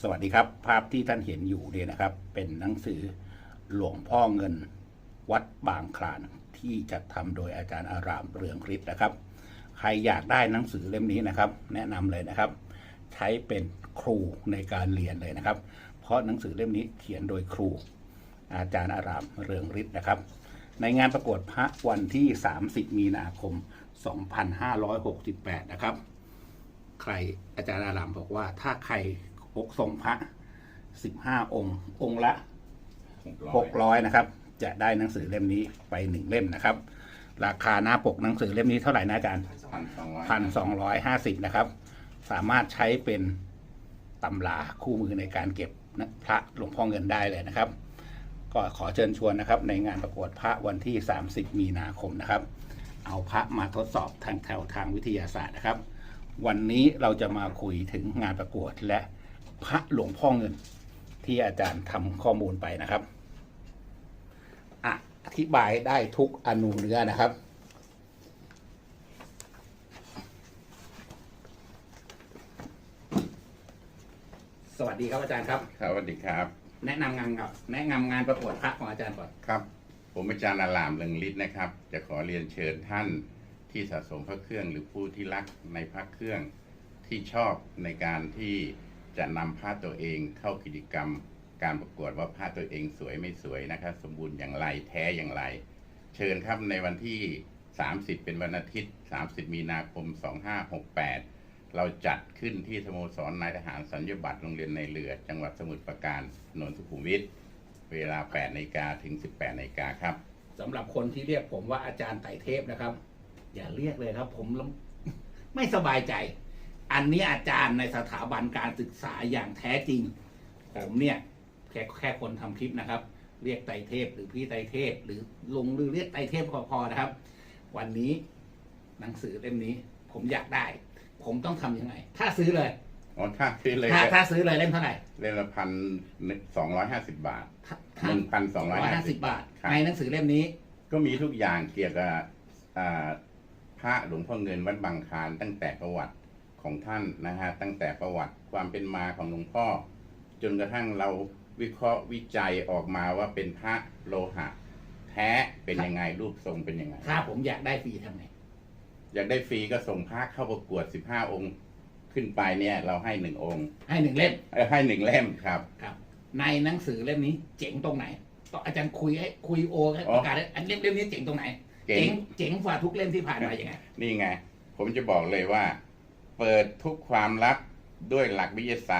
สวัสดีครับภาพที่ท่านเห็นอยู่เนี่ยนะครับเป็นหนังสือหลวงพ่อเงินวัดบางคลานที่จัดทำโดยอาจารย์อารามเรืองฤทธิ์นะครับใครอยากได้หนังสือเล่มนี้นะครับแนะนำเลยนะครับใช้เป็นครูในการเรียนเลยนะครับเพราะหนังสือเล่มนี้เขียนโดยครูอาจารย์อารามเรืองฤทธิ์นะครับในงานประกวดพระวันที่30มีนาคม2568นะครับใครอาจารย์อารามบอกว่าถ้าใครส่งพระ15องค์ละ600นะครับจะได้หนังสือเล่มนี้ไป1เล่มนะครับราคาหน้าปกหนังสือเล่มนี้เท่าไหร่นะอาจารย์1,250นะครับสามารถใช้เป็นตำราคู่มือในการเก็บพระหลวงพ่อเงินได้เลยนะครับก็ขอเชิญชวนนะครับในงานประกวดพระวันที่30มีนาคมนะครับเอาพระมาทดสอบทางวิทยาศาสตร์นะครับวันนี้เราจะมาคุยถึงงานประกวดและพระหลวงพ่อเงินที่อาจารย์ทำข้อมูลไปนะครับอธิบายได้ทุกอนูเนื้อนะครับสวัสดีครับอาจารย์ครับสวัสดีครับแนะนำงานประกวดพระของอาจารย์ก่อนครับผมอาจารย์อารามเรืองฤทธิ์นะครับจะขอเรียนเชิญท่านที่สะสมพระเครื่องหรือผู้ที่รักในพระเครื่องที่ชอบในการที่จะนำพระตัวเองเข้ากิจกรรมการประกวดว่าพระตัวเองสวยไม่สวยนะครับสมบูรณ์อย่างไรแท้อย่างไร เชิญครับในวันที่30เป็นวันอาทิตย์30มีนาคม2568เราจัดขึ้นที่สโมสรนายทหารสัญญบัตรโรงเรียนในเรือจังหวัดสมุทรปราการถนนสุขุมวิทเวลา 8 นาฬิกาถึง 18 นาฬิกาครับสำหรับคนที่เรียกผมว่าอาจารย์ไต่เทพนะครับอย่าเรียกเลยครับผมไม่สบายใจอันนี้อาจารย์ในสถาบันการศึกษาอย่างแท้จริงผมเนี่ยแค่คนทำคลิปนะครับเรียกไต่เทพหรือพี่ไต่เทพหรือลุงหรือเรียกไต่เทพพอนะครับวันนี้หนังสือเล่มนี้ผมอยากได้ผมต้องทำยังไงถ้าซื้อเลยถ้าซื้อเลยถ้าซื้อเลยเล่มเท่าไหร่เล่มละ1,250 บาท1,250 บาทในหนังสือเล่มนี้ก็มีทุกอย่างเกี่ยวกับพระหลวงพ่อเงินวัดบางคลานตั้งแต่ประวัติของท่านนะฮะตั้งแต่ประวัติความเป็นมาของหลวงพ่อจนกระทั่งเราวิเคราะห์วิจัยออกมาว่าเป็นพระโลหะแท้เป็นยังไงรูปทรงเป็นยังไงถ้าผมอยากได้ฟรีทำไงอยากได้ฟรีก็ส่งพระเข้าประกวด15องค์ขึ้นไปเนี่ยเราให้1องค์ให้1เล่มให้1เล่มครับในหนังสือเล่มนี้เจ๋งตรงไหนต่ออาจารย์คุยโอประกาศอันเล่มนี้เจ๋งตรงไหนเจ๋งฝ่าทุกเล่มที่ผ่านมาอย่างไงนี่ไงผมจะบอกเลยว่าเปิดทุกความลับด้วยหลักวิทยาศาสตร์